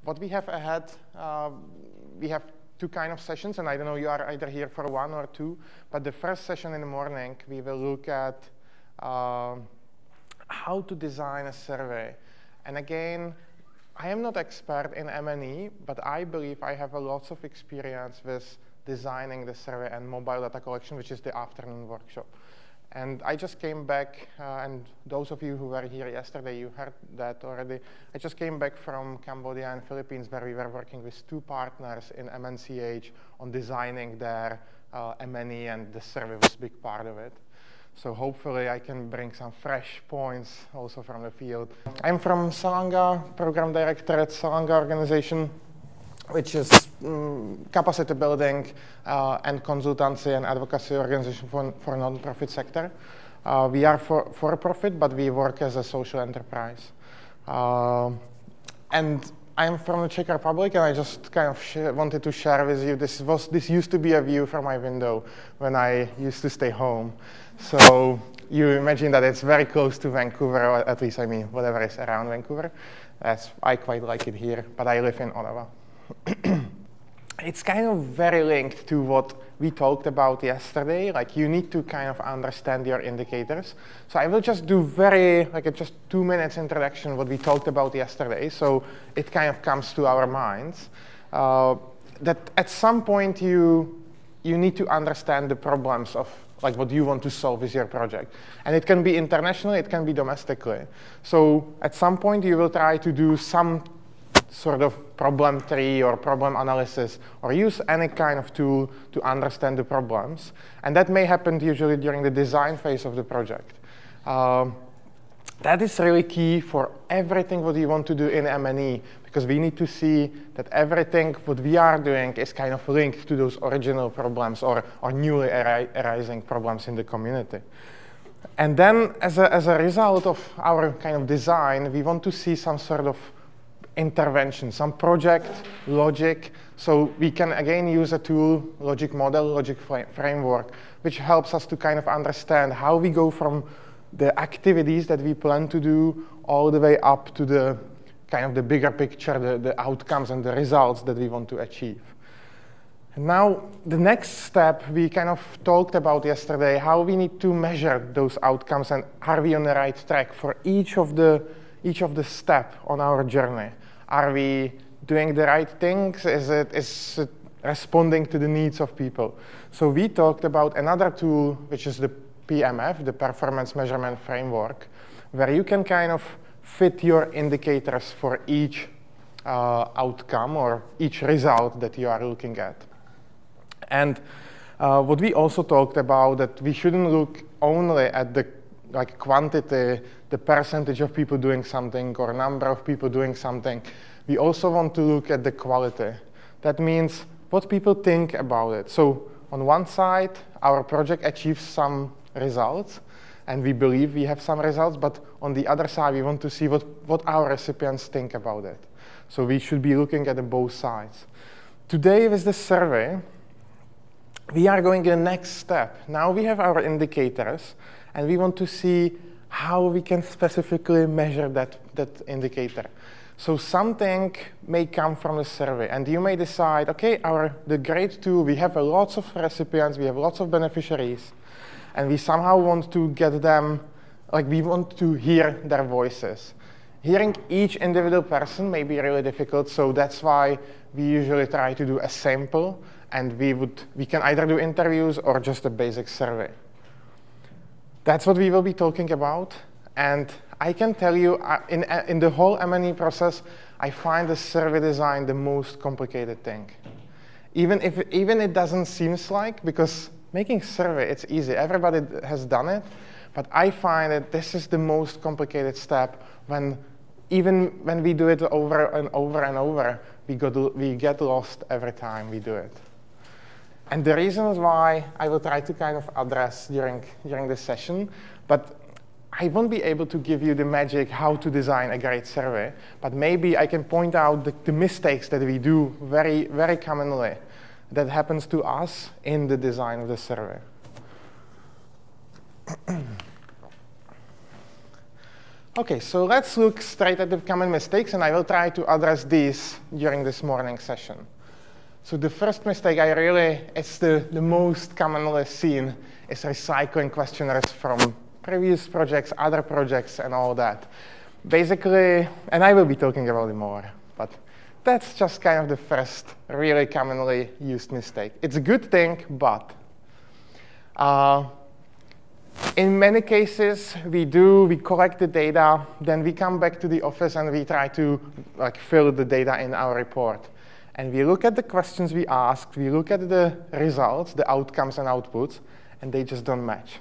what we have ahead, we have two kind of sessions, and I don't know, you are either here for one or two, but the first session in the morning, we will look at how to design a survey. And again, I am not expert in M&E, but I believe I have a lots of experience with designing the survey and mobile data collection, which is the afternoon workshop. And I just came back, and those of you who were here yesterday, you heard that already. I just came back from Cambodia and Philippines, where we were working with two partners in MNCH on designing their M&E, and the survey was a big part of it. So hopefully I can bring some fresh points also from the field. I'm from Salanga, program director at Salanga organization, which is capacity building and consultancy and advocacy organization for non-profit sector. We are for-profit, but we work as a social enterprise. And I'm from the Czech Republic, and I just kind of wanted to share with you, this used to be a view from my window when I used to stay home. So you imagine that it's very close to Vancouver, or at least, I mean, whatever is around Vancouver. I quite like it here, but I live in Ottawa. It's kind of very linked to what we talked about yesterday. Like, you need to kind of understand your indicators. So I will just do just 2 minutes introduction what we talked about yesterday, so it kind of comes to our minds. That at some point you need to understand the problems of like what you want to solve with your project. And it can be internationally, it can be domestically. So at some point you will try to do some sort of problem tree or problem analysis, or use any kind of tool to understand the problems. And that may happen usually during the design phase of the project. That is really key for everything what you want to do in M&E, because we need to see that everything what we are doing is kind of linked to those original problems or newly arising problems in the community. And then as a result of our kind of design, we want to see some sort of intervention, some project logic. So we can again use a tool, logic model, logic framework, which helps us to kind of understand how we go from the activities that we plan to do all the way up to the kind of the bigger picture, the outcomes and the results that we want to achieve. And now the next step we kind of talked about yesterday, how we need to measure those outcomes and are we on the right track for each of the step on our journey. Are we doing the right things? Is it responding to the needs of people? So we talked about another tool, which is the PMF, the Performance Measurement Framework, where you can kind of fit your indicators for each outcome or each result that you are looking at. And what we also talked about, that we shouldn't look only at the quantity, the percentage of people doing something or number of people doing something. We also want to look at the quality. That means what people think about it. So on one side, our project achieves some results, and we believe we have some results, but on the other side, we want to see what our recipients think about it. So we should be looking at both sides. Today with the survey, we are going to the next step. Now we have our indicators, and we want to see how we can specifically measure that indicator. So something may come from the survey, and you may decide, okay, the great tool, we have lots of recipients, we have lots of beneficiaries, and we somehow want to get them, we want to hear their voices. Hearing each individual person may be really difficult, so that's why we usually try to do a sample, and we can either do interviews or just a basic survey. That's what we will be talking about, and I can tell you, in the whole M&E process, I find the survey design the most complicated thing. Even it doesn't seem like, because making survey, it's easy. Everybody has done it, but I find that this is the most complicated step even when we do it over and over and over, we get lost every time we do it. And the reasons why I will try to kind of address during this session, but I won't be able to give you the magic how to design a great survey, but maybe I can point out the mistakes that we do very, very commonly that happens to us in the design of the survey. Okay, so let's look straight at the common mistakes, and I will try to address these during this morning session. So the first mistake it's the most commonly seen, is recycling questionnaires from previous projects, other projects, and all that. Basically, and I will be talking about it more, but that's just kind of the first really commonly used mistake. It's a good thing, but in many cases, we collect the data, then we come back to the office and we try to fill the data in our report. And we look at the questions we asked, we look at the results, the outcomes and outputs, and they just don't match.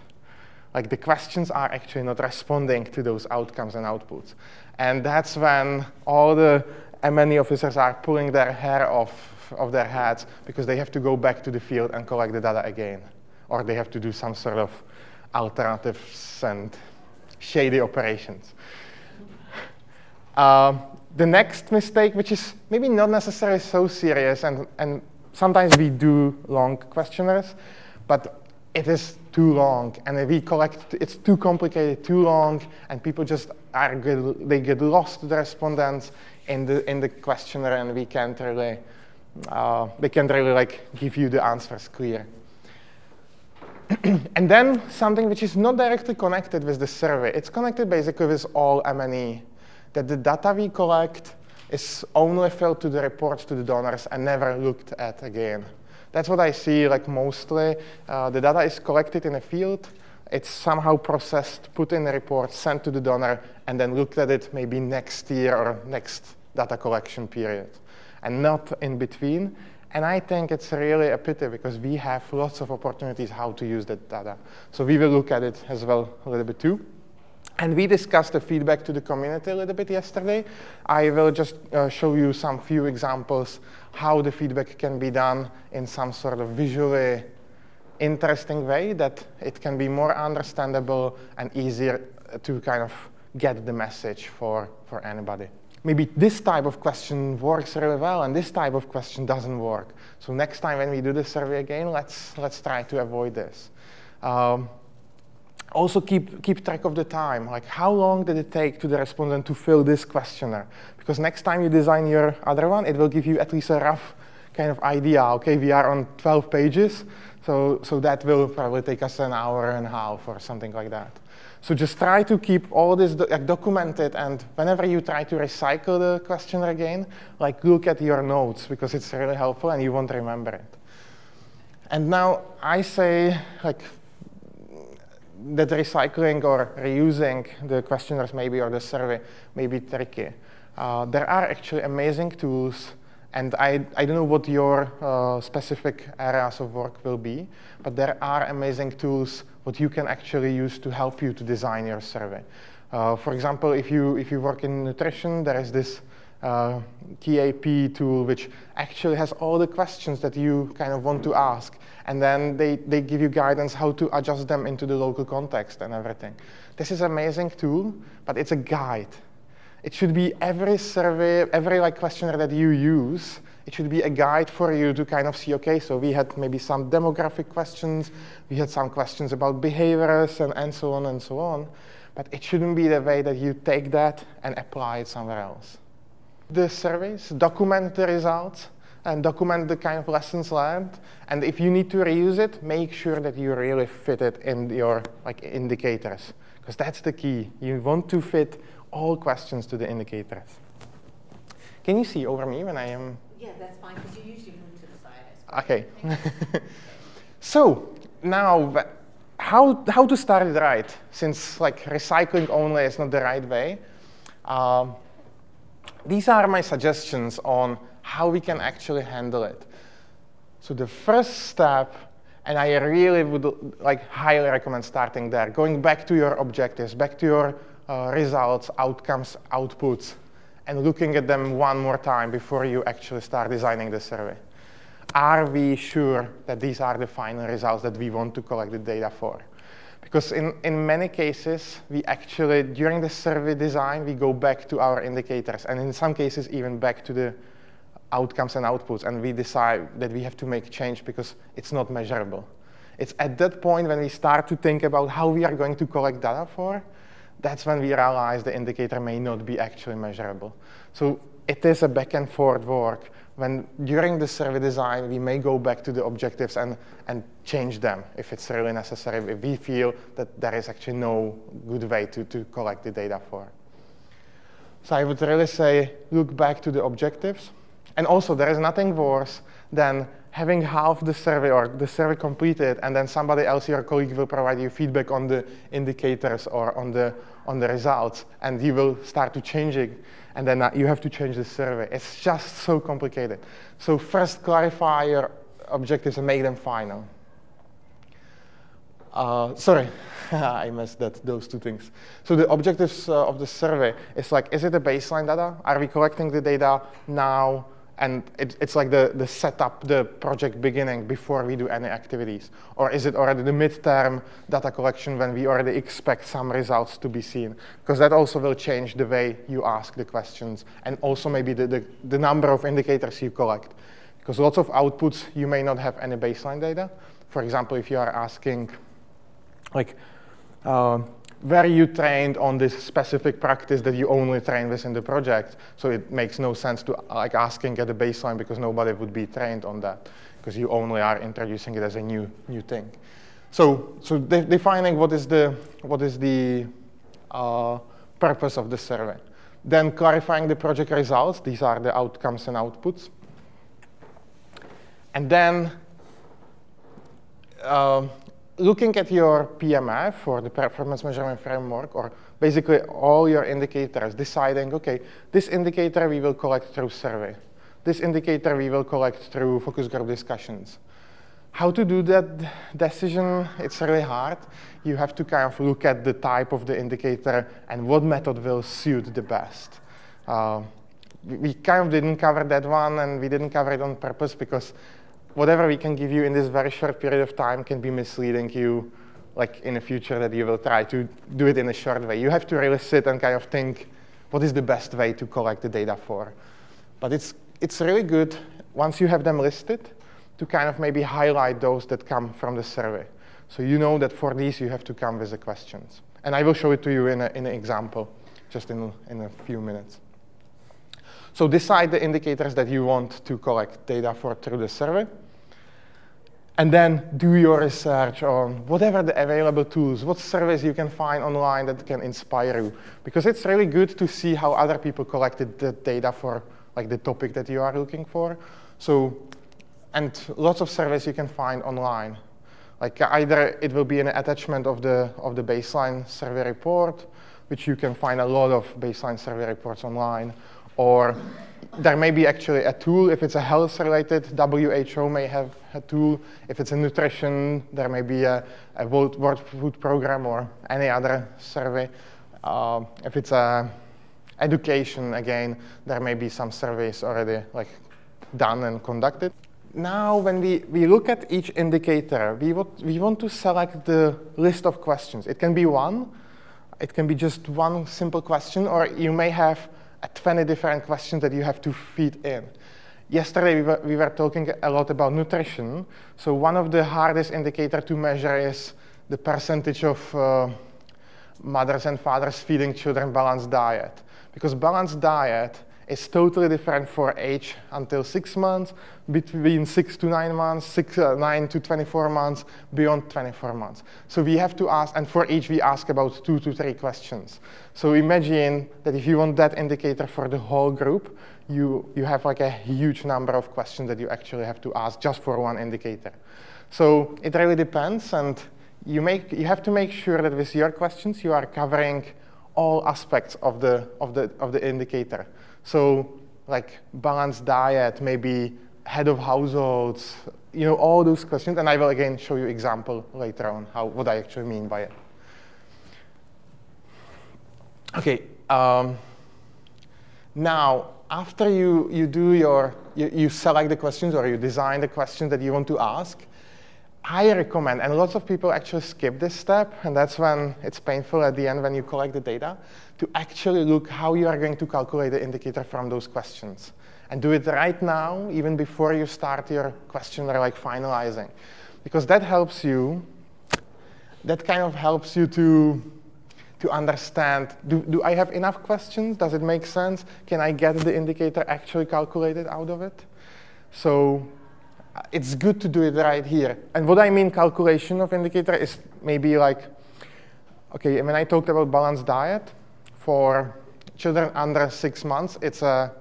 Like the questions are actually not responding to those outcomes and outputs. And that's when all the M&E officers are pulling their hair off of their heads because they have to go back to the field and collect the data again. Or they have to do some sort of alternatives and shady operations. The next mistake, which is maybe not necessarily so serious, and sometimes we do long questionnaires, but it is too long, and it's too complicated, too long, and people just they get lost, the respondents, in the questionnaire, and they can't really give you the answers clear. And then something which is not directly connected with the survey. It's connected basically with all M&E, that the data we collect is only filled to the reports to the donors and never looked at again. That's what I see mostly. The data is collected in a field. It's somehow processed, put in a report, sent to the donor, and then looked at it maybe next year or next data collection period, and not in between. And I think it's really a pity because we have lots of opportunities how to use that data. So we will look at it as well a little bit too. And we discussed the feedback to the community a little bit yesterday. I will just show you some few examples how the feedback can be done in some sort of visually interesting way that it can be more understandable and easier to kind of get the message for anybody. Maybe this type of question works really well and this type of question doesn't work. So next time when we do the survey again, let's try to avoid this. Also keep track of the time. Like how long did it take to the respondent to fill this questionnaire? Because next time you design your other one, it will give you at least a rough kind of idea. Okay, we are on 12 pages, so that will probably take us an hour and a half or something like that. So just try to keep all this documented, and whenever you try to recycle the questionnaire again, look at your notes because it's really helpful and you won't remember it. And now I say that recycling or reusing the questionnaires maybe or the survey may be tricky. There are actually amazing tools, and I don't know what your specific areas of work will be, but there are amazing tools what you can actually use to help you to design your survey. For example, if you work in nutrition, there is this KAP tool which actually has all the questions that you kind of want to ask, and then they give you guidance how to adjust them into the local context and everything. This is an amazing tool, but it's a guide. It should be every survey, every questionnaire that you use, it should be a guide for you to kind of see, okay, so we had maybe some demographic questions, we had some questions about behaviors and so on and so on, but it shouldn't be the way that you take that and apply it somewhere else. The surveys document the results and document the kind of lessons learned, and if you need to reuse it, make sure that you really fit it in your indicators, because that's the key. You want to fit all questions to the indicators. Can you see over me when I am? Yeah, that's fine, because you usually move to the side. Okay. So now, how to start it right? Since recycling only is not the right way. These are my suggestions on how we can actually handle it. So the first step, and I really would highly recommend starting there, going back to your objectives, back to your results, outcomes, outputs, and looking at them one more time before you actually start designing the survey. Are we sure that these are the final results that we want to collect the data for? Because in many cases, we actually, during the survey design, we go back to our indicators, and in some cases, even back to the outcomes and outputs, and we decide that we have to make change because it's not measurable. It's at that point when we start to think about how we are going to collect data for, that's when we realize the indicator may not be actually measurable. So it is a back and forth work. When during the survey design, we may go back to the objectives and change them if it's really necessary, if we feel that there is actually no good way to collect the data for. So I would really say, look back to the objectives. And also, there is nothing worse than having half the survey or the survey completed, and then somebody else, your colleague, will provide you feedback on the indicators or on the results, and you will start to change it, and then you have to change the survey. It's just so complicated. So first, clarify your objectives and make them final. Sorry, I missed those two things. So the objectives of the survey is like, is it a baseline data? Are we collecting the data now? And it's like the setup, the project beginning before we do any activities. Or is it already the midterm data collection when we already expect some results to be seen? Because that also will change the way you ask the questions, and also maybe the number of indicators you collect. Because lots of outputs, you may not have any baseline data. For example, if you are asking, like, were you trained on this specific practice that you only train within the project? So it makes no sense to like asking at the baseline, because nobody would be trained on that, because you only are introducing it as a new thing. So defining what is the purpose of the survey. Then clarifying the project results. These are the outcomes and outputs. And then looking at your PMF, or the performance measurement framework, or basically all your indicators, deciding, okay, this indicator we will collect through survey. This indicator we will collect through focus group discussions. How to do that decision, it's really hard. You have to kind of look at the type of the indicator and what method will suit the best. We kind of didn't cover that one, and we didn't cover it on purpose, because whatever we can give you in this very short period of time can be misleading you, like in the future, that you will try to do it in a short way. You have to really sit and kind of think, what is the best way to collect the data for? But it's really good, once you have them listed, to kind of maybe highlight those that come from the survey. So you know that for these, you have to come with the questions. And I will show it to you in an example, just in a few minutes. So decide the indicators that you want to collect data for through the survey. And then do your research on whatever the available tools, what surveys you can find online that can inspire you. Because it's really good to see how other people collected the data for like the topic that you are looking for. So, and lots of surveys you can find online. Like either it will be an attachment of the baseline survey report, which you can find a lot of baseline survey reports online, or there may be actually a tool. If it's a health-related, WHO may have a tool. If it's a nutrition, there may be a World Food Program or any other survey. If it's education, again, there may be some surveys already like done and conducted. Now, when we look at each indicator, we want to select the list of questions. It can be one. It can be just one simple question, or you may have 20 different questions that you have to feed in. Yesterday, we were talking a lot about nutrition. So one of the hardest indicators to measure is the percentage of mothers and fathers feeding children balanced diet. Because balanced diet is totally different for age until 6 months, between 6 to 9 months, 9 to 24 months, beyond 24 months. So we have to ask, and for each we ask about 2 to 3 questions. So imagine that if you want that indicator for the whole group, you have like a huge number of questions that you actually have to ask just for one indicator. So it really depends, and you have to make sure that with your questions you are covering all aspects of the indicator. So like balanced diet, maybe head of households, all those questions. And I will again show you example later on what I actually mean by it. Okay. Now, after you select the questions, or you design the questions that you want to ask, I recommend, and lots of people actually skip this step, and that's when it's painful at the end when you collect the data, to actually look how you are going to calculate the indicator from those questions. And do it right now, even before you start your questionnaire, like finalizing. Because that helps you, that kind of helps you to to understand, do I have enough questions? Does it make sense? Can I get the indicator actually calculated out of it? So it's good to do it right here. And what I mean calculation of indicator is maybe like, okay, when I talked about balanced diet, for children under 6 months, it's a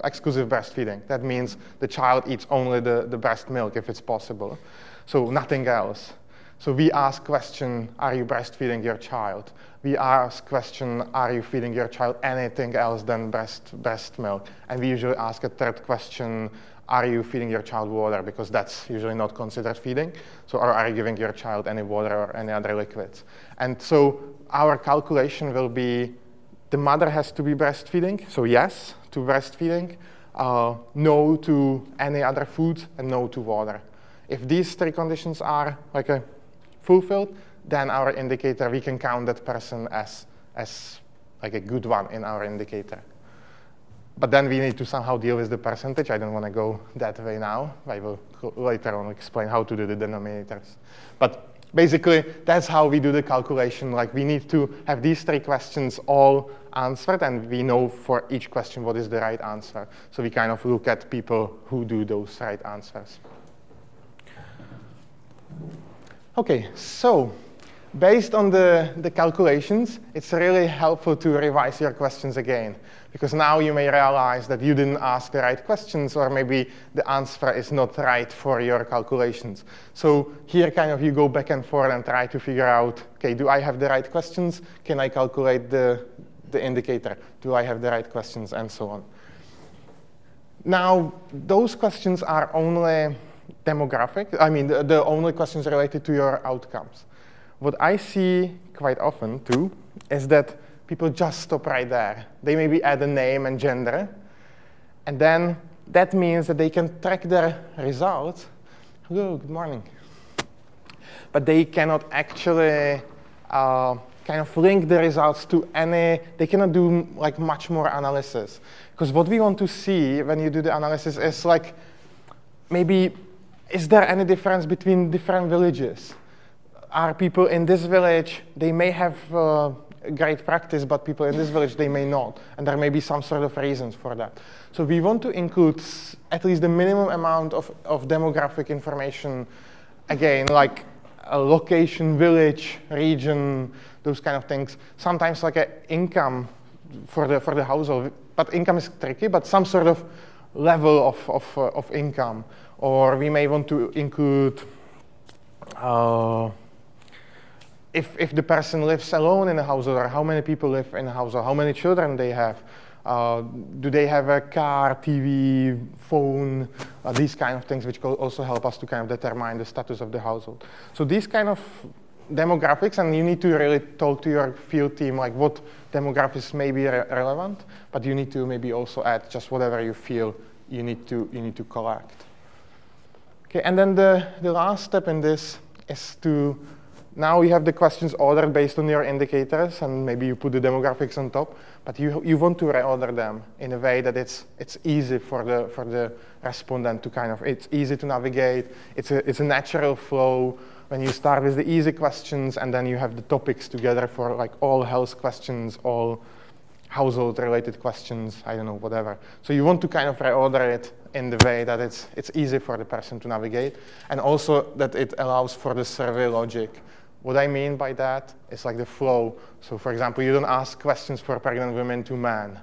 exclusive breastfeeding. That means the child eats only the breast milk if it's possible, so nothing else. So we ask question, are you breastfeeding your child? We ask question, are you feeding your child anything else than breast milk? And we usually ask a third question, are you feeding your child water? Because that's usually not considered feeding. So or are you giving your child any water or any other liquids? And so our calculation will be, the mother has to be breastfeeding, so yes to breastfeeding, no to any other food, and no to water. If these three conditions are like fulfilled, then our indicator, we can count that person as like a good one in our indicator. But then we need to somehow deal with the percentage. I don't want to go that way now. I will later on explain how to do the denominators. But basically, that's how we do the calculation. Like, we need to have these three questions all answered, and we know for each question what is the right answer. So we kind of look at people who do those right answers. Okay, so based on the calculations, it's really helpful to revise your questions again, because now you may realize that you didn't ask the right questions, or maybe the answer is not right for your calculations. So here kind of you go back and forth and try to figure out, okay, do I have the right questions? Can I calculate the indicator? Do I have the right questions? And so on. Now, those questions are only demographic. I mean, the only questions related to your outcomes. What I see quite often, too, is that people just stop right there. They maybe add a name and gender, and then that means that they can track their results. Hello, good morning. But they cannot actually kind of link the results to any, they cannot do like much more analysis. Because what we want to see when you do the analysis is like, maybe, is there any difference between different villages? Are people in this village, they may have great practice, but people in this village, they may not. And there may be some sort of reasons for that. So we want to include at least the minimum amount of demographic information, again, like a location, village, region, those kind of things. Sometimes like an income for the household, but income is tricky, but some sort of level of income. Or we may want to include if the person lives alone in a household, or how many people live in a household, how many children they have, do they have a car, TV, phone, these kind of things, which also help us to kind of determine the status of the household. So these kind of demographics, and you need to really talk to your field team, like what demographics may be relevant, but you need to maybe also add just whatever you feel you need to collect. Okay, and then the last step in this is to, now you have the questions ordered based on your indicators, and maybe you put the demographics on top, but you want to reorder them in a way that it's easy for the respondent to kind of, it's easy to navigate, it's a natural flow. When you start with the easy questions, and then you have the topics together for like all health questions, all household-related questions, I don't know, whatever. So you want to kind of reorder it in the way that it's easy for the person to navigate, and also that it allows for the survey logic. What I mean by that is like the flow. So for example, you don't ask questions for pregnant women to men,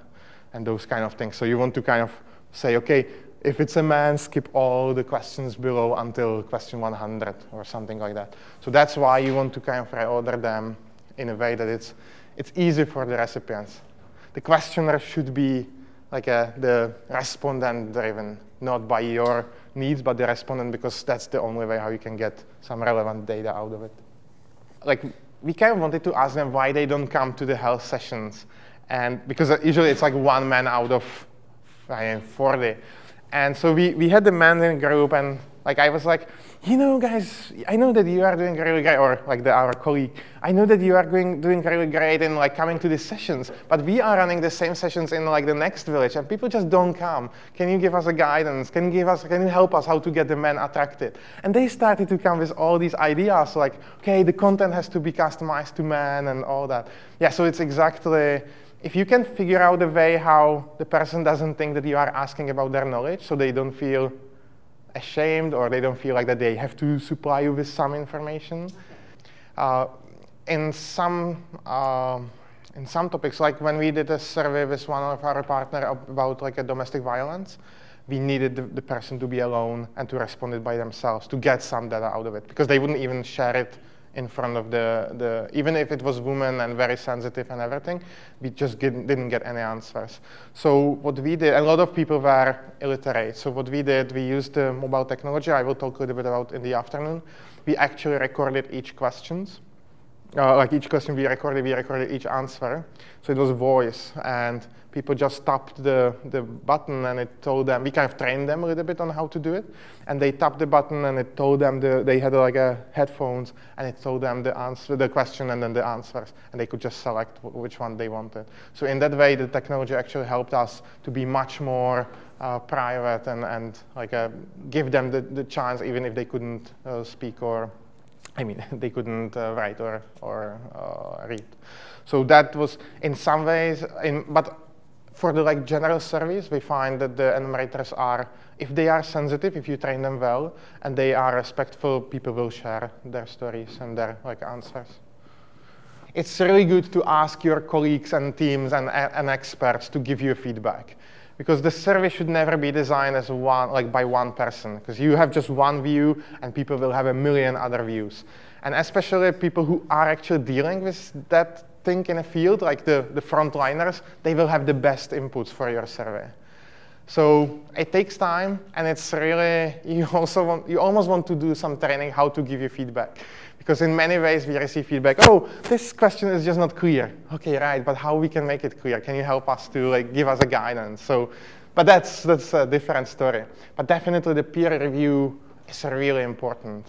and those kind of things. So you want to kind of say, okay, if it's a man, skip all the questions below until question 100 or something like that. So that's why you want to kind of reorder them in a way that it's easy for the recipients. The questionnaire should be like the respondent-driven, not by your needs, but the respondent, because that's the only way how you can get some relevant data out of it. Like, we kind of wanted to ask them why they don't come to the health sessions, and because usually it's like one man out of 40. And so we had the men in a group, and Like I was like, you know, guys, I know that you are doing really great, or like our colleague, I know that you are doing really great in like coming to these sessions, but we are running the same sessions in like the next village, and people just don't come. Can you give us a guidance? Can you help us how to get the men attracted? And they started to come with all these ideas, like, okay, the content has to be customized to men and all that. Yeah, so it's exactly, if you can figure out a way how the person doesn't think that you are asking about their knowledge, so they don't feel ashamed or they don't feel like that they have to supply you with some information. In some topics, like when we did a survey with one of our partners about like a domestic violence, we needed the person to be alone and to respond it by themselves to get some data out of it, because they wouldn't even share it in front of even if it was women and very sensitive and everything, we just didn't get any answers. So what we did, a lot of people were illiterate. So what we did, we used the mobile technology. I will talk a little bit about in the afternoon. We actually recorded each questions. Like each question we recorded each answer. So it was voice, and people just tapped the button and it told them, we kind of trained them a little bit on how to do it, and they tapped the button and it told them, they had like a headphones, and it told them the question and then the answers, and they could just select which one they wanted. So in that way, the technology actually helped us to be much more private and like give them the chance, even if they couldn't speak or, I mean, they couldn't write or read. So that was in some ways, but for the like general surveys, we find that the enumerators are, if they are sensitive, if you train them well, and they are respectful, people will share their stories and their like answers. It's really good to ask your colleagues and teams and experts to give you feedback, because the survey should never be designed as by one person, because you have just one view and people will have a million other views. And especially people who are actually dealing with that thing in a field, like the frontliners, they will have the best inputs for your survey. So it takes time, and it's really, you almost want to do some training how to give you feedback. Because in many ways we receive feedback, oh, this question is just not clear. Okay, right, but how we can make it clear? Can you help us to like give us a guidance? So, but that's a different story. But definitely the peer review is really important.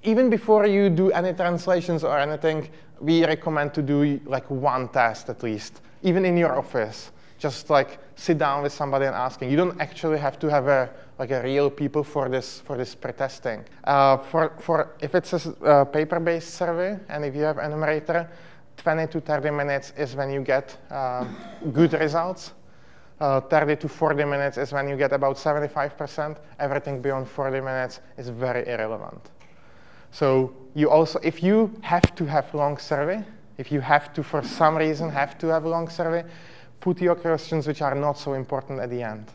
Even before you do any translations or anything, we recommend to do like one test at least, even in your office. Just like sit down with somebody and asking. You don't actually have to have a real people for this pre-testing. If it's a paper-based survey and if you have enumerator, 20 to 30 minutes is when you get good results. 30 to 40 minutes is when you get about 75%. Everything beyond 40 minutes is very irrelevant. So you also, if you have to have long survey, if you have to, for some reason, have to have a long survey, put your questions which are not so important at the end.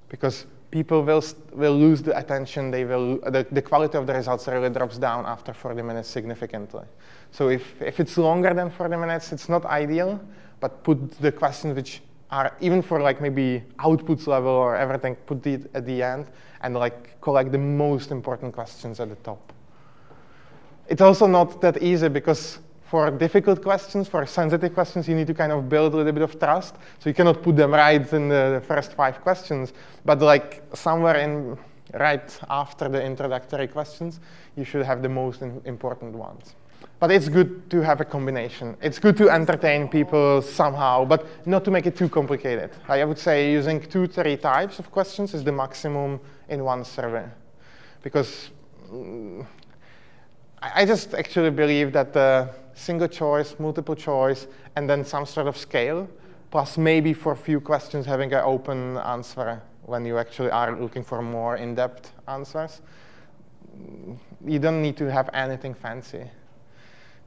Because people will lose the attention, the quality of the results really drops down after 40 minutes significantly. So if it's longer than 40 minutes, it's not ideal, but put the questions which are, even for like maybe outputs level or everything, put it at the end and like collect the most important questions at the top. It's also not that easy, because for difficult questions, for sensitive questions, you need to kind of build a little bit of trust. So you cannot put them right in the first 5 questions, but like somewhere in right after the introductory questions, you should have the most important ones. But it's good to have a combination. It's good to entertain people somehow, but not to make it too complicated. I would say using 2-3 types of questions is the maximum in one survey. Because I just actually believe that the single choice, multiple choice, and then some sort of scale, plus maybe for a few questions having an open answer when you actually are looking for more in-depth answers. You don't need to have anything fancy,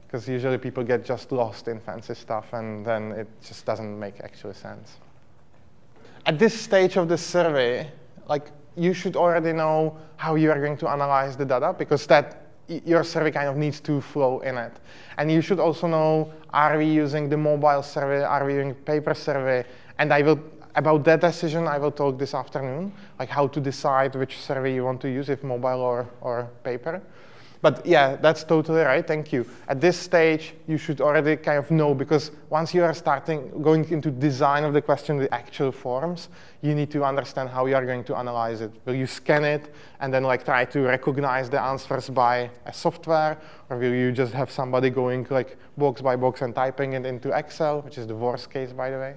because usually people get just lost in fancy stuff, and then it just doesn't make actual sense. At this stage of the survey, like, you should already know how you are going to analyze the data, because your survey kind of needs to flow in it. And you should also know, are we using the mobile survey, are we using paper survey? And about that decision, I will talk this afternoon, like how to decide which survey you want to use, if mobile or paper. But yeah, that's totally right, thank you. At this stage, you should already kind of know, because once you are going into design of the question, the actual forms, you need to understand how you are going to analyze it. Will you scan it and then like try to recognize the answers by a software, or will you just have somebody going like box by box and typing it into Excel, which is the worst case, by the way?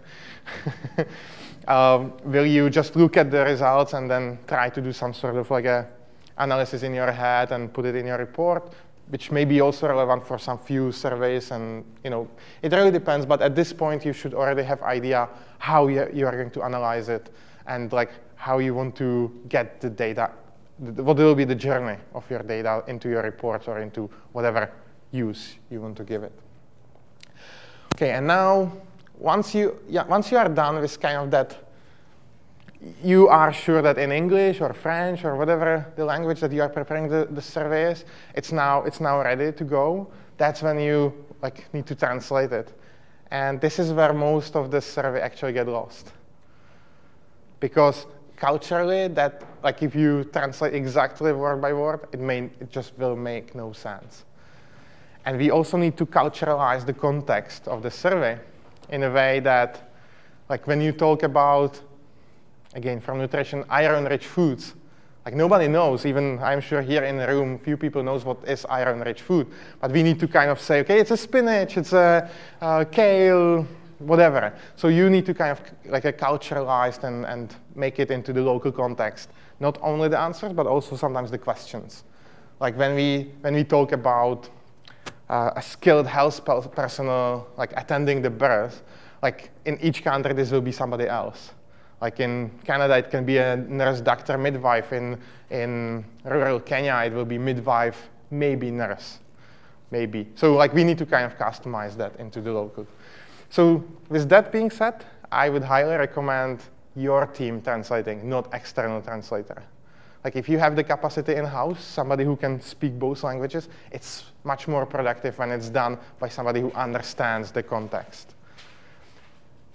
Will you just look at the results and then try to do some sort of like a analysis in your head and put it in your report, which may be also relevant for some few surveys, and it really depends. But at this point, you should already have idea how you are going to analyze it and like how you want to get the data, what will be the journey of your data into your reports or into whatever use you want to give it. Okay, and now once you are done with kind of that, you are sure that in English or French or whatever the language that you are preparing the survey is, it's now ready to go. That's when you like need to translate it. And this is where most of the survey actually get lost. Because culturally, that like if you translate exactly word by word, it just will make no sense. And we also need to culturalize the context of the survey in a way that, like when you talk about, again, from nutrition, iron-rich foods. Like nobody knows, even I'm sure here in the room, few people knows what is iron-rich food. But we need to kind of say, okay, it's a spinach, it's a kale, whatever. So you need to kind of like a culturalized and make it into the local context. Not only the answers, but also sometimes the questions. Like when we talk about a skilled health personnel like attending the birth, like in each country this will be somebody else. Like in Canada, it can be a nurse, doctor, midwife. In rural Kenya, it will be midwife, maybe nurse, maybe. So like we need to kind of customize that into the local. So with that being said, I would highly recommend your team translating, not external translator. Like if you have the capacity in-house, somebody who can speak both languages, it's much more productive when it's done by somebody who understands the context.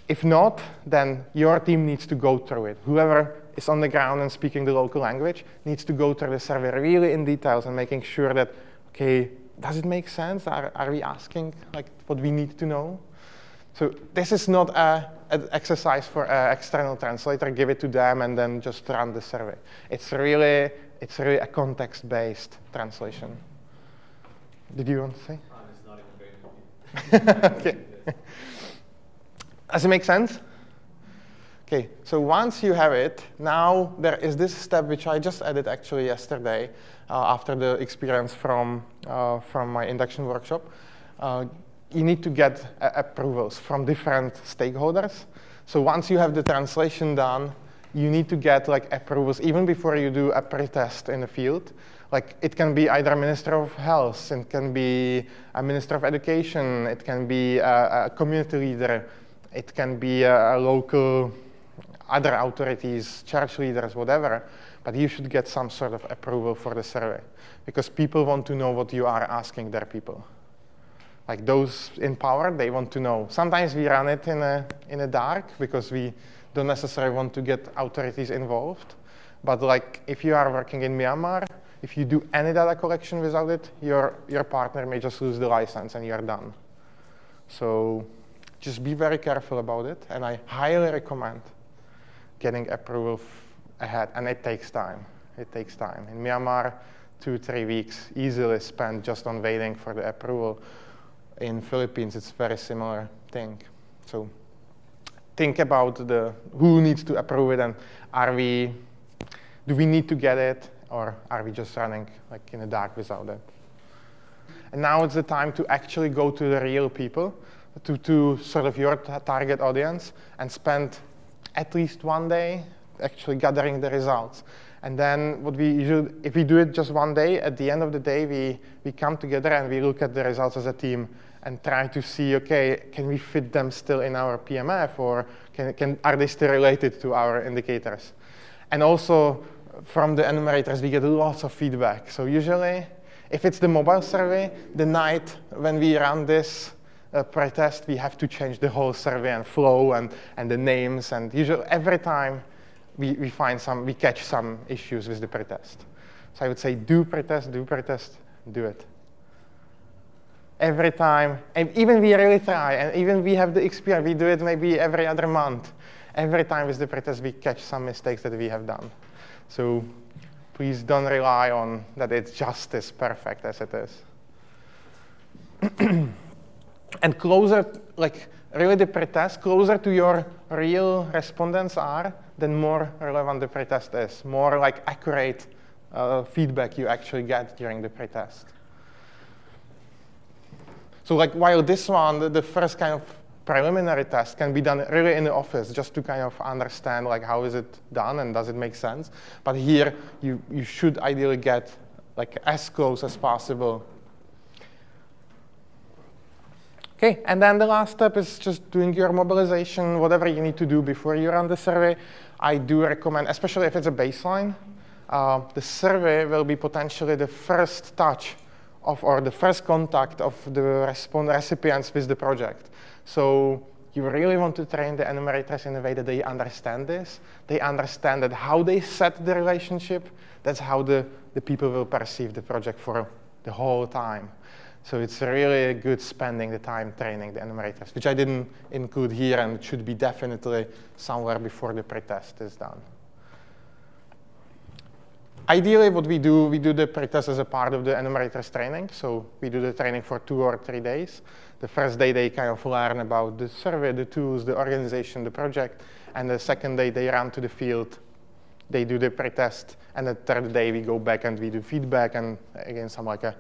If not, then your team needs to go through it. Whoever is on the ground and speaking the local language needs to go through the survey really in details and making sure that, okay, does it make sense? Are we asking like what we need to know? So this is not an exercise for an external translator. Give it to them and then just run the survey. It's really a context-based translation. Did you want to say? It's not even very good. Okay. Does it make sense? Okay, so once you have it, now there is this step which I just added actually yesterday after the experience from my induction workshop. You need to get approvals from different stakeholders. So once you have the translation done, you need to get like approvals even before you do a pre-test in the field. Like it can be either a Minister of Health, it can be a Minister of Education, it can be a community leader, it can be a local, other authorities, church leaders, whatever, but you should get some sort of approval for the survey because people want to know what you are asking their people. Like those in power, they want to know. Sometimes we run it in a dark because we don't necessarily want to get authorities involved. But like if you are working in Myanmar, if you do any data collection without it, your partner may just lose the license and you're done. So just be very careful about it, and I highly recommend getting approval ahead, and it takes time. It takes time. In Myanmar, 2-3 weeks easily spent just on waiting for the approval. In Philippines, it's a very similar thing. So think about who needs to approve it, and do we need to get it, or are we just running like in the dark without it? And now it's the time to actually go to the real people, to sort of your target audience, and spend at least one day actually gathering the results. And then what we usually, if we do it just one day, at the end of the day, we come together and we look at the results as a team and try to see, okay, can we fit them still in our PMF, or are they still related to our indicators? And also, from the enumerators, we get lots of feedback. So usually, if it's the mobile survey, the night when we run this pre-test, we have to change the whole survey and flow and the names. And usually, every time we catch some issues with the pre-test. So I would say do pre-test do it. Every time, and even we really try, and even we have the experience, we do it maybe every other month. Every time with the pretest, we catch some mistakes that we have done. So please don't rely on that it's just as perfect as it is. And closer, like really the pretest, closer to your real respondents are, then more relevant the pretest is, more like accurate feedback you actually get during the pretest. So like while this one, the first kind of preliminary test can be done really in the office just to kind of understand like how is it done and does it make sense. But here you should ideally get like as close as possible. Okay, and then the last step is just doing your mobilization, whatever you need to do before you run the survey. I do recommend, especially if it's a baseline, the survey will be potentially the first touch of, or the first contact of the recipients with the project. So you really want to train the enumerators in a way that they understand this. They understand that how they set the relationship, that's how the people will perceive the project for the whole time. So it's really good spending the time training the enumerators, which I didn't include here, and it should be definitely somewhere before the pretest is done. Ideally, what we do the pretest as a part of the enumerators training. So we do the training for 2 or 3 days. The first day, they kind of learn about the survey, the tools, the organization, the project. And the second day, they run to the field. They do the pretest. And the third day, we go back and we do feedback. And again, some like a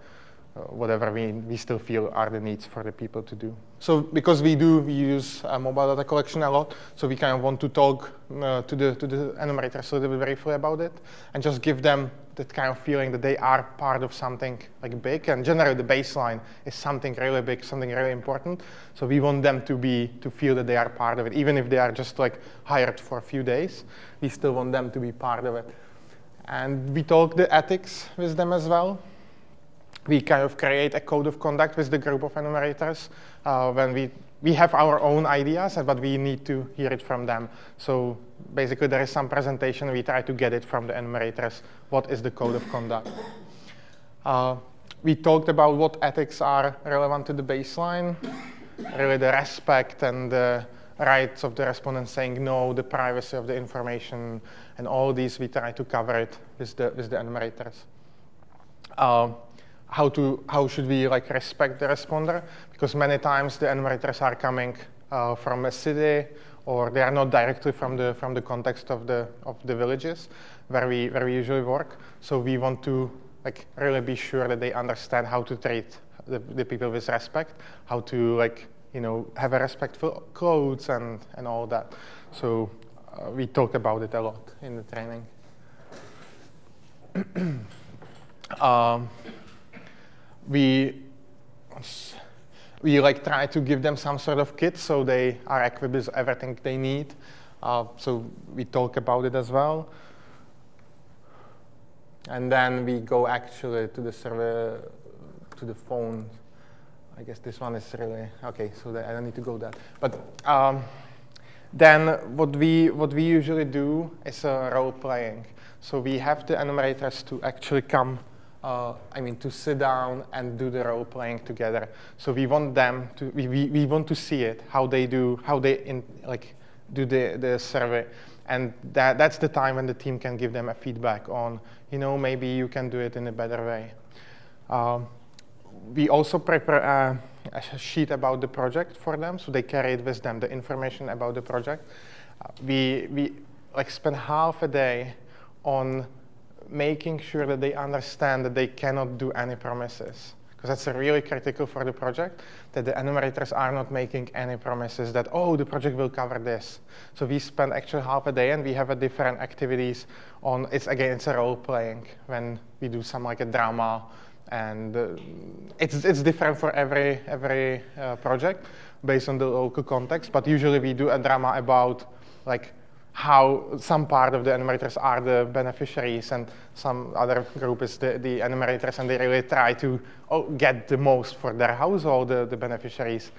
whatever we still feel are the needs for the people to do. So because we use mobile data collection a lot, so we kind of want to talk to the enumerators a little bit briefly about it, and just give them that kind of feeling that they are part of something like big. And generally the baseline is something really big, something really important. So we want them to feel that they are part of it, even if they are just like hired for a few days. We still want them to be part of it. And we talk the ethics with them as well. We kind of create a code of conduct with the group of enumerators when we have our own ideas, but we need to hear it from them. So basically, there is some presentation. We try to get it from the enumerators. What is the code of conduct? We talked about what ethics are relevant to the baseline, really the respect and the rights of the respondent saying no, the privacy of the information, and all these we try to cover it with the enumerators. How should we like respect the responder? Because many times the enumerators are coming from a city, or they are not directly from the context of the villages where we usually work. So we want to like really be sure that they understand how to treat the people with respect, how to like have a respectful clothes and all that. So we talk about it a lot in the training. We like try to give them some sort of kit so they are equipped with everything they need. So we talk about it as well. And then we go actually to the server, to the phone. I guess this one is really, okay, so I don't need to go there. But then what we usually do is role playing. So we have the enumerators to actually come to sit down and do the role playing together. So we want them to, we want to see it, how they do the survey. And that's the time when the team can give them a feedback on, maybe you can do it in a better way. We also prepare a sheet about the project for them, so they carry it with them, the information about the project. We spend half a day on making sure that they understand that they cannot do any promises, because that's really critical for the project, that the enumerators are not making any promises that, oh, the project will cover this. So we spend actually half a day, and we have a different activities on, it's a role playing when we do some like a drama, and it's different for every project based on the local context, but usually we do a drama about like how some part of the enumerators are the beneficiaries and some other group is the enumerators, and they really try to get the most for their household, the beneficiaries,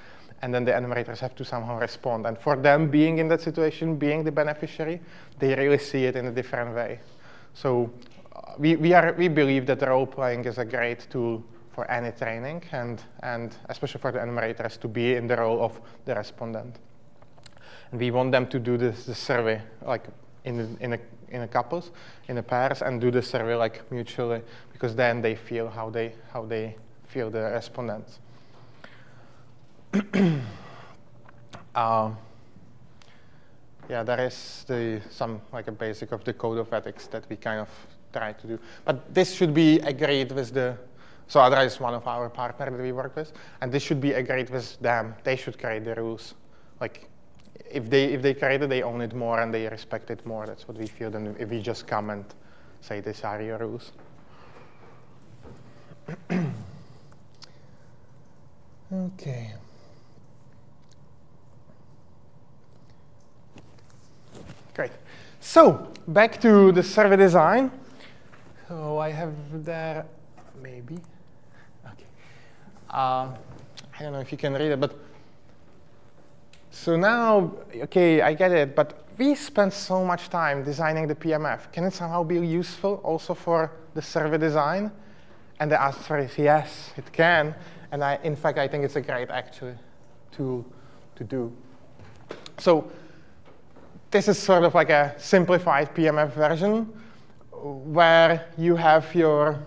and then the enumerators have to somehow respond. And for them being in that situation, being the beneficiary, they really see it in a different way. So we believe that role playing is a great tool for any training, and especially for the enumerators to be in the role of the respondent. And we want them to do the survey like in a couples, in a pairs, and do the survey like mutually, because then they feel how they feel the respondents. Yeah, there is some like a basic of the code of ethics that we kind of try to do. But this should be agreed with so Adra is one of our partners that we work with, and this should be agreed with them. They should create the rules. Like, if they create it, they own it more and they respect it more. That's what we feel than if we just come and say, these are your rules. Okay. Great. So back to the survey design. So I have there, maybe. Okay. I don't know if you can read it, but so now, okay, I get it, but we spent so much time designing the PMF. Can it somehow be useful also for the survey design? And the answer is yes, it can. And in fact, I think it's a great actually tool to do. So this is sort of like a simplified PMF version where you have your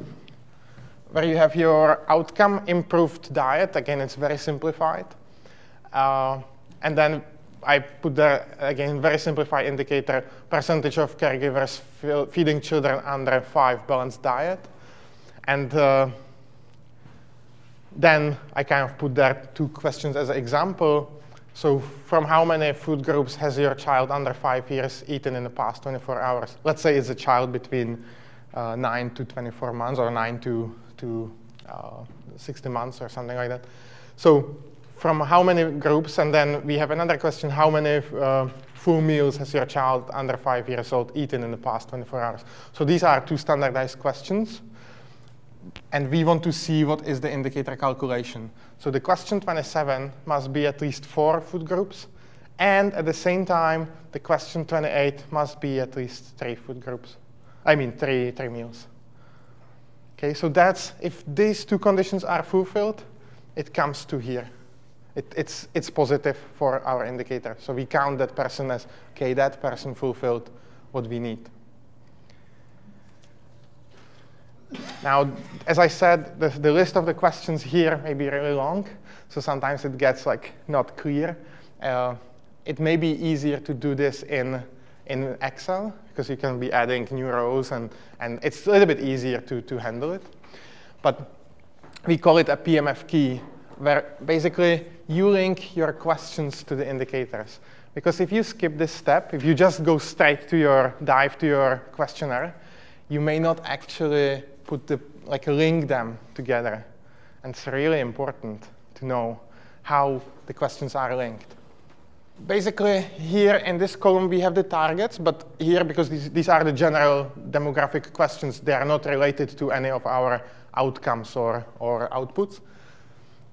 outcome improved diet. Again, it's very simplified. And then I put there, again, very simplified indicator, percentage of caregivers feeding children under 5 balanced diet. And then I kind of put there 2 questions as an example. So from how many food groups has your child under 5 years eaten in the past 24 hours? Let's say it's a child between 9 to 24 months or 9 to 60 months or something like that. So from how many groups? And then we have another question, how many full meals has your child under 5 years old eaten in the past 24 hours? So these are 2 standardized questions. And we want to see what is the indicator calculation. So the question 27 must be at least 4 food groups. And at the same time, the question 28 must be at least 3 food groups. I mean, 3 meals. Okay, so that's, if these 2 conditions are fulfilled, it comes to here. It's positive for our indicator. So we count that person as, okay, that person fulfilled what we need. Now, as I said, the list of the questions here may be really long, so sometimes it gets like not clear. It may be easier to do this in Excel, because you can be adding new rows, and it's a little bit easier to handle it. But we call it a PMF-Key, where basically you link your questions to the indicators. Because if you skip this step, if you just go straight to dive to your questionnaire, you may not actually link them together. And it's really important to know how the questions are linked. Basically, here in this column, we have the targets, but here, because these are the general demographic questions, they are not related to any of our outcomes or outputs.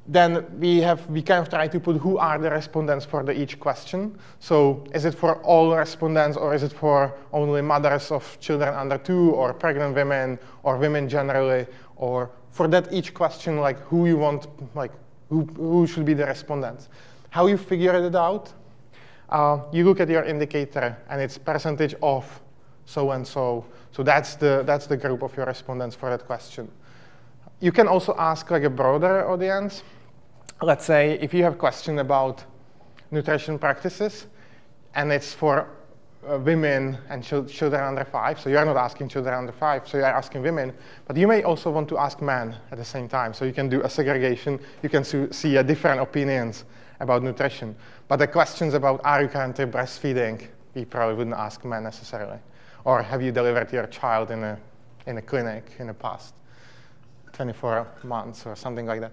Then we kind of try to put who are the respondents for each question. So is it for all respondents, or is it for only mothers of children under 2, or pregnant women, or women generally, or for that each question, like who you want, like who should be the respondents. How you figure it out? You look at your indicator, and it's percentage of so-and-so. So that's the group of your respondents for that question. You can also ask like a broader audience. Let's say if you have a question about nutrition practices, and it's for women and children under 5, so you're not asking children under 5, so you're asking women, but you may also want to ask men at the same time. So you can do a segregation. You can see a different opinions about nutrition. But the questions about, are you currently breastfeeding, we probably wouldn't ask men necessarily. Or have you delivered your child in a clinic in the past 24 months or something like that.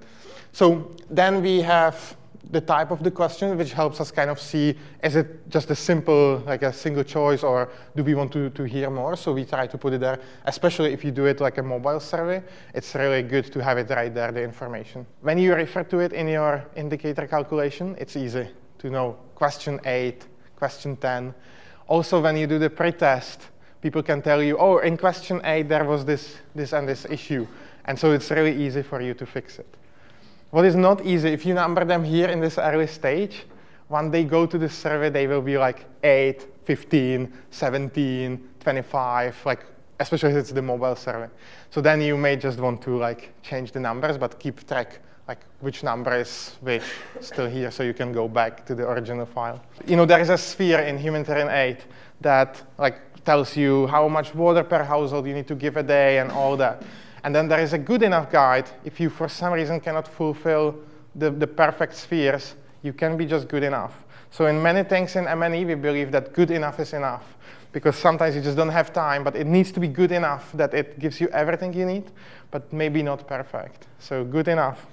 So then we have the type of the question, which helps us kind of see, is it just a simple, like a single choice, or do we want to hear more? So we try to put it there, especially if you do it like a mobile survey. It's really good to have it right there, the information. When you refer to it in your indicator calculation, it's easy to know question 8, question 10. Also, when you do the pre-test, people can tell you, oh, in question 8, there was this and this issue. And so it's really easy for you to fix it. What is not easy, if you number them here in this early stage, when they go to the survey, they will be like 8, 15, 17, 25, like, especially if it's the mobile survey. So then you may just want to like change the numbers, but keep track like which number is which still here, so you can go back to the original file. You know, there is a sphere in humanitarian aid that like tells you how much water per household you need to give a day and all that. And then there is a good enough guide. If you for some reason cannot fulfill the perfect spheres, you can be just good enough. So in many things in M&E, we believe that good enough is enough, because sometimes you just don't have time, but it needs to be good enough that it gives you everything you need, but maybe not perfect. So good enough.